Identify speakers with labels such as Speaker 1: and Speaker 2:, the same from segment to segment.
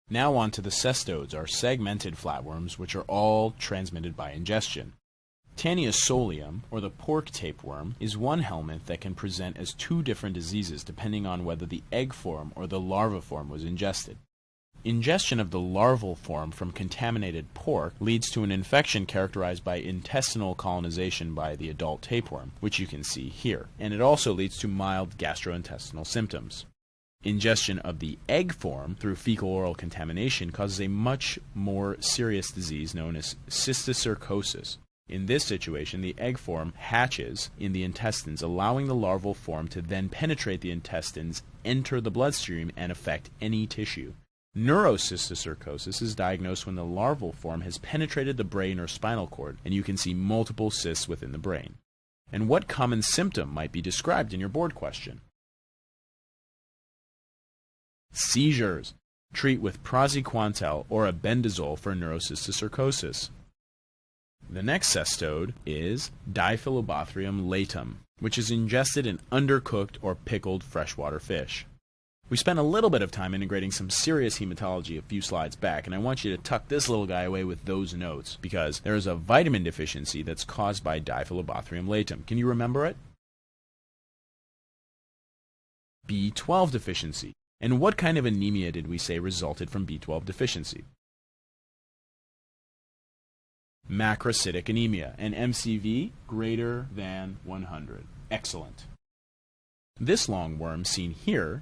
Speaker 1: Now on to the cestodes, our segmented flatworms, which are all transmitted by ingestion. Tania solium, or the pork tapeworm, is one helminth that can present as two different diseases depending on whether the egg form or the larva form was ingested. Ingestion of the larval form from contaminated pork leads to an infection characterized by intestinal colonization by the adult tapeworm, which you can see here, and it also leads to mild gastrointestinal symptoms. Ingestion of the egg form through fecal-oral contamination causes a much more serious disease known as cysticercosis. In this situation, the egg form hatches in the intestines, allowing the larval form to then penetrate the intestines, enter the bloodstream, and affect any tissue. Neurocysticercosis is diagnosed when the larval form has penetrated the brain or spinal cord, and you can see multiple cysts within the brain. And what common symptom might be described in your board question? Seizures. Treat with praziquantel or albendazole for neurocysticercosis. The next cestode is Diphyllobothrium latum, which is ingested in undercooked or pickled freshwater fish. We spent a little bit of time integrating some serious hematology a few slides back, and I want you to tuck this little guy away with those notes, because there is a vitamin deficiency that's caused by Diphyllobothrium latum. Can you remember it? B12 deficiency. And what kind of anemia did we say resulted from B12 deficiency? Macrocytic anemia, and MCV greater than 100. Excellent. This long worm seen here,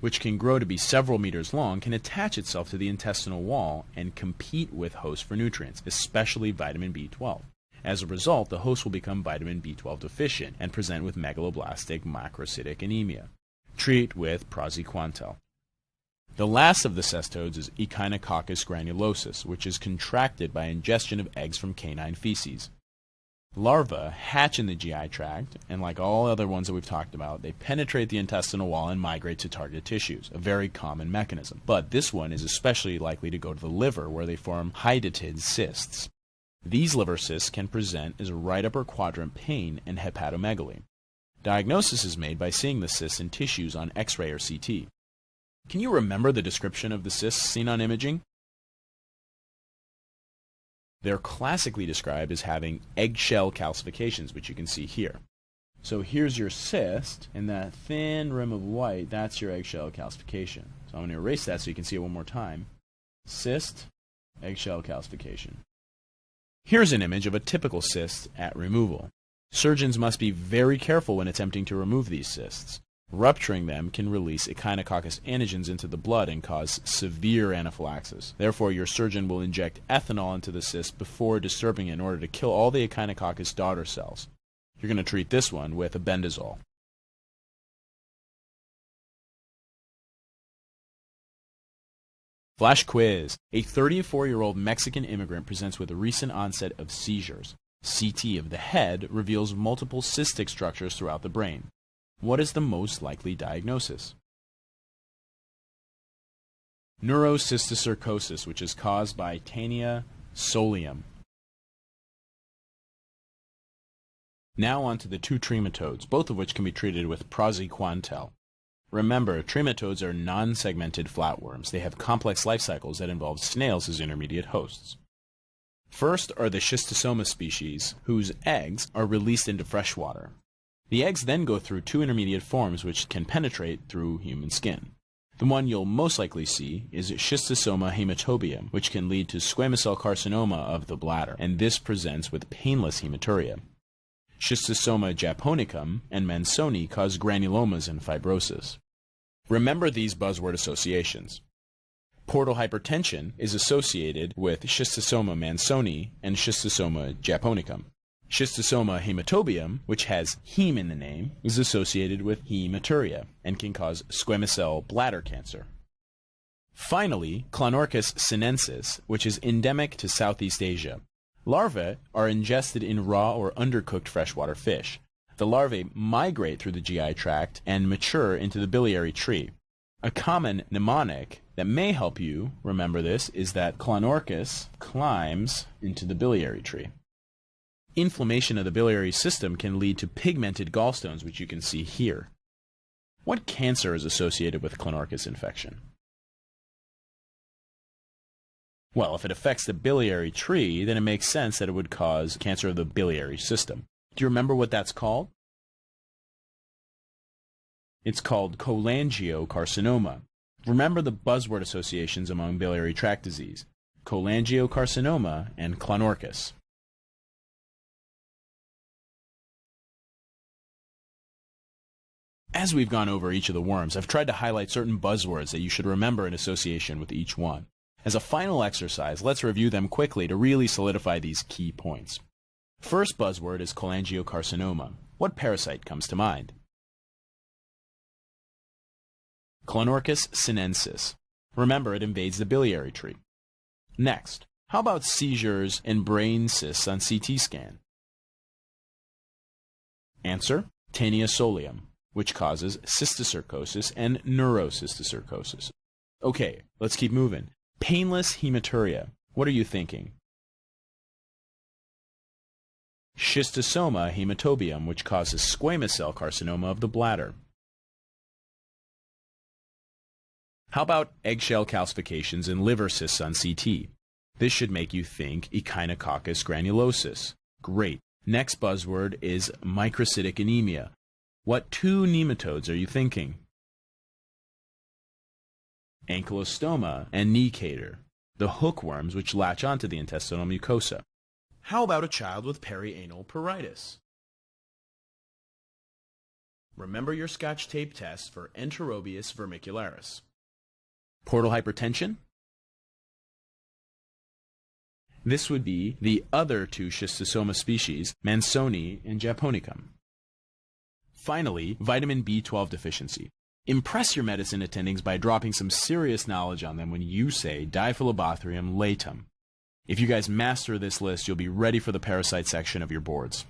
Speaker 1: which can grow to be several meters long, can attach itself to the intestinal wall and compete with hosts for nutrients, especially vitamin B12. As a result, the host will become vitamin B12 deficient and present with megaloblastic macrocytic anemia. Treat with praziquantel. The last of the cestodes is Echinococcus granulosus, which is contracted by ingestion of eggs from canine feces. Larvae hatch in the GI tract, and like all other ones that we've talked about, they penetrate the intestinal wall and migrate to target tissues, a very common mechanism. But this one is especially likely to go to the liver, where they form hydatid cysts. These liver cysts can present as right upper quadrant pain and hepatomegaly. Diagnosis is made by seeing the cysts in tissues on X-ray or CT. Can you remember the description of the cysts seen on imaging? They're classically described as having eggshell calcifications, which you can see here. So here's your cyst, and that thin rim of white, that's your eggshell calcification. So I'm going to erase that so you can see it one more time. Cyst, eggshell calcification. Here's an image of a typical cyst at removal. Surgeons must be very careful when attempting to remove these cysts. Rupturing them can release Echinococcus antigens into the blood and cause severe anaphylaxis. Therefore, your surgeon will inject ethanol into the cyst before disturbing it in order to kill all the Echinococcus daughter cells. You're going to treat this one with albendazole. Flash quiz. A 34-year-old Mexican immigrant presents with a recent onset of seizures. CT of the head reveals multiple cystic structures throughout the brain. What is the most likely diagnosis? Neurocysticercosis, which is caused by Tania solium. Now on to the two trematodes, both of which can be treated with praziquantel. Remember, trematodes are non-segmented flatworms. They have complex life cycles that involve snails as intermediate hosts. First are the schistosoma species, whose eggs are released into fresh water. The eggs then go through two intermediate forms which can penetrate through human skin. The one you'll most likely see is schistosoma hematobium, which can lead to squamous cell carcinoma of the bladder, and this presents with painless hematuria. Schistosoma japonicum and mansoni cause granulomas and fibrosis. Remember these buzzword associations. Portal hypertension is associated with schistosoma mansoni and schistosoma japonicum. Schistosoma hematobium, which has heme in the name, is associated with hematuria and can cause squamous cell bladder cancer. Finally, Clonorchis sinensis, which is endemic to Southeast Asia. Larvae are ingested in raw or undercooked freshwater fish. The larvae migrate through the GI tract and mature into the biliary tree. A common mnemonic that may help you remember this is that Clonorchis climbs into the biliary tree. Inflammation of the biliary system can lead to pigmented gallstones, which you can see here. What cancer is associated with Clonorchis infection? Well, if it affects the biliary tree, then it makes sense that it would cause cancer of the biliary system. Do you remember what that's called? It's called cholangiocarcinoma. Remember the buzzword associations among biliary tract disease: cholangiocarcinoma and clonorchis. As we've gone over each of the worms, I've tried to highlight certain buzzwords that you should remember in association with each one. As a final exercise, let's review them quickly to really solidify these key points. First buzzword is cholangiocarcinoma. What parasite comes to mind? Clonorchis sinensis. Remember, it invades the biliary tree. Next, how about seizures and brain cysts on CT scan? Answer: Tinea solium, which causes cysticercosis and neurocysticercosis. Okay, let's keep moving. Painless hematuria. What are you thinking? Schistosoma hematobium, which causes squamous cell carcinoma of the bladder. How about eggshell calcifications and liver cysts on CT? This should make you think Echinococcus granulosus. Great. Next buzzword is microcytic anemia. What two nematodes are you thinking? Ankylostoma and Necator, the hookworms which latch onto the intestinal mucosa. How about a child with perianal pruritus? Remember your Scotch tape test for Enterobius vermicularis. Portal hypertension? This would be the other two schistosoma species, Mansoni and Japonicum. Finally, vitamin B12 deficiency. Impress your medicine attendings by dropping some serious knowledge on them when you say Diphyllobothrium latum. If you guys master this list, you'll be ready for the parasite section of your boards.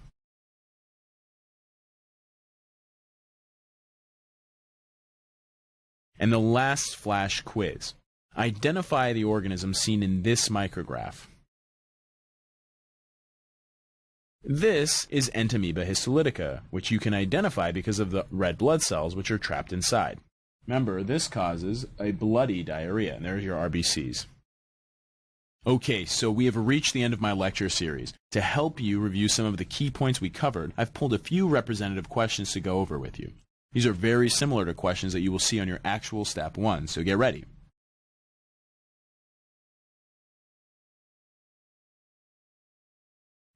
Speaker 1: And the last flash quiz. Identify the organism seen in this micrograph. This is Entamoeba histolytica, which you can identify because of the red blood cells which are trapped inside. Remember, this causes a bloody diarrhea, and there's your RBCs. Okay, so we have reached the end of my lecture series. To help you review some of the key points we covered, I've pulled a few representative questions to go over with you. These are very similar to questions that you will see on your actual Step 1, so get ready.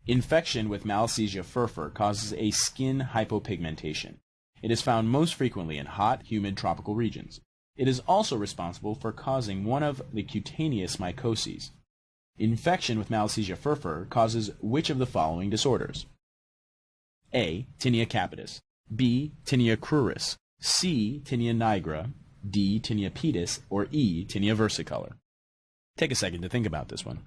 Speaker 1: Infection with Malassezia furfur causes a skin hypopigmentation. It is found most frequently in hot, humid tropical regions. It is also responsible for causing one of the cutaneous mycoses. Infection with Malassezia furfur causes which of the following disorders? A. Tinea capitis. B. Tinea cruris. C. Tinea nigra. D. Tinea pedis. Or E. Tinea versicolor. Take a second to think about this one.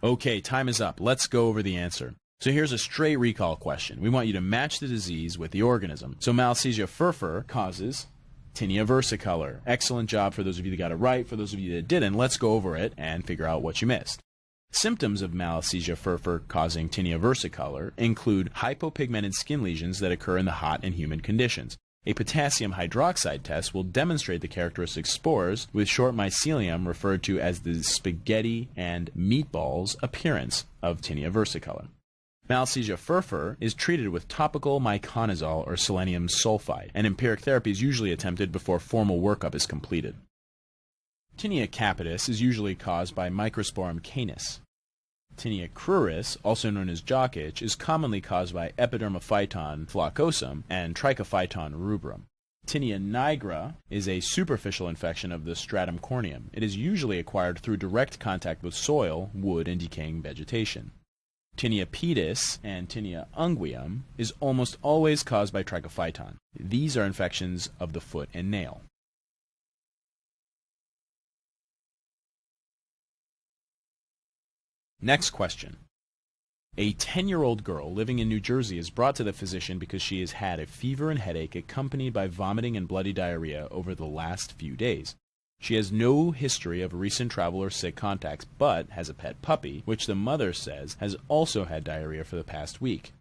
Speaker 1: Okay, time is up. Let's go over the answer. So here's a straight recall question. We want you to match the disease with the organism. So Malassezia furfur causes Tinea versicolor. Excellent job for those of you that got it right. For those of you that didn't, let's go over it and figure out what you missed. Symptoms of Malassezia furfur causing Tinea versicolor include hypopigmented skin lesions that occur in the hot and humid conditions. A potassium hydroxide test will demonstrate the characteristic spores with short mycelium referred to as the spaghetti and meatballs appearance of Tinea versicolor. Malassezia furfur is treated with topical miconazole or selenium sulfide, and empiric therapy is usually attempted before formal workup is completed. Tinea capitis is usually caused by Microsporum canis. Tinea cruris, also known as jock itch, is commonly caused by Epidermophyton flocosum and Trichophyton rubrum. Tinea nigra is a superficial infection of the stratum corneum. It is usually acquired through direct contact with soil, wood, and decaying vegetation. Tinea pedis and Tinea unguium is almost always caused by Trichophyton. These are infections of the foot and nail. Next question. A 10-year-old girl living in New Jersey is brought to the physician because she has had a fever and headache accompanied by vomiting and bloody diarrhea over the last few days. She has no history of recent travel or sick contacts, but has a pet puppy, which the mother says has also had diarrhea for the past week.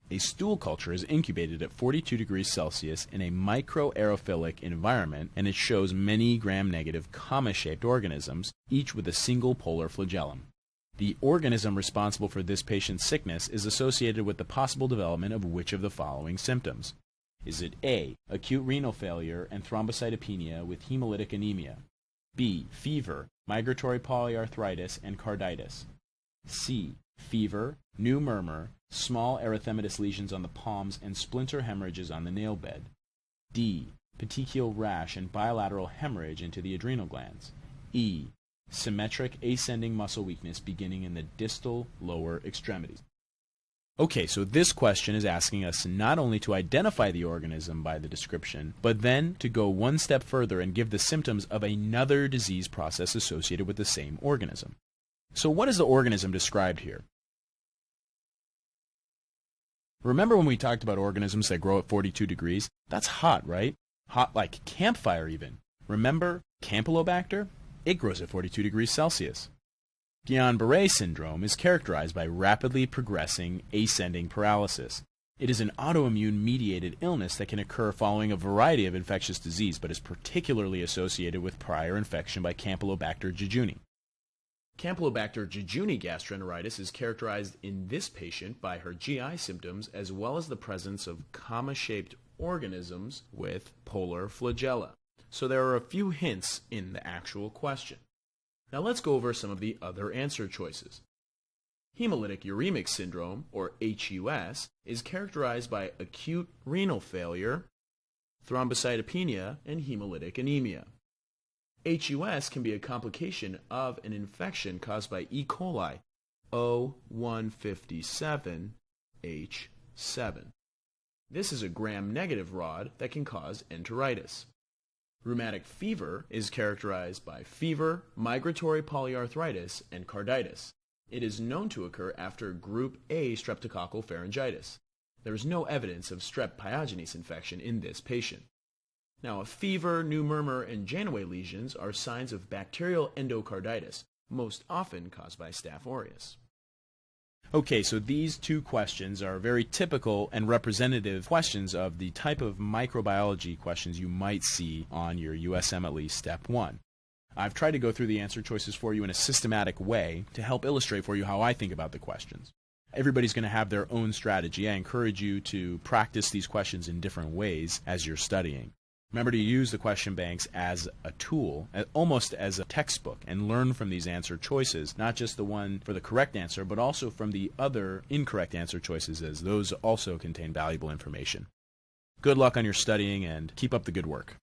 Speaker 1: A stool culture is incubated at 42 degrees Celsius in a microaerophilic environment, and it shows many gram-negative comma-shaped organisms, each with a single polar flagellum. The organism responsible for this patient's sickness is associated with the possible development of which of the following symptoms? Is it A, acute renal failure and thrombocytopenia with hemolytic anemia? B, fever, migratory polyarthritis, and carditis? C, fever, new murmur, small erythematous lesions on the palms, and splinter hemorrhages on the nail bed? D, petechial rash and bilateral hemorrhage into the adrenal glands? E, symmetric ascending muscle weakness beginning in the distal lower extremities? Okay, so this question is asking us not only to identify the organism by the description, but then to go one step further and give the symptoms of another disease process associated with the same organism. So what is the organism described here? Remember when we talked about organisms that grow at 42 degrees? That's hot, right? Hot like campfire even. Remember Campylobacter? It grows at 42 degrees Celsius. Guillain-Barré syndrome is characterized by rapidly progressing ascending paralysis. It is an autoimmune-mediated illness that can occur following a variety of infectious disease, but is particularly associated with prior infection by Campylobacter jejuni. Campylobacter jejuni gastroenteritis is characterized in this patient by her GI symptoms as well as the presence of comma-shaped organisms with polar flagella. So there are a few hints in the actual question. Now let's go over some of the other answer choices. Hemolytic uremic syndrome, or HUS, is characterized by acute renal failure, thrombocytopenia, and hemolytic anemia. HUS can be a complication of an infection caused by E. coli O157H7. This is a gram-negative rod that can cause enteritis. Rheumatic fever is characterized by fever, migratory polyarthritis, and carditis. It is known to occur after group A streptococcal pharyngitis. There is no evidence of strep pyogenes infection in this patient. Now, a fever, new murmur, and Janeway lesions are signs of bacterial endocarditis, most often caused by Staph aureus. Okay, so these two questions are very typical and representative questions of the type of microbiology questions you might see on your USMLE Step 1. I've tried to go through the answer choices for you in a systematic way to help illustrate for you how I think about the questions. Everybody's going to have their own strategy. I encourage you to practice these questions in different ways as you're studying. Remember to use the question banks as a tool, almost as a textbook, and learn from these answer choices, not just the one for the correct answer, but also from the other incorrect answer choices, as those also contain valuable information. Good luck on your studying, and keep up the good work.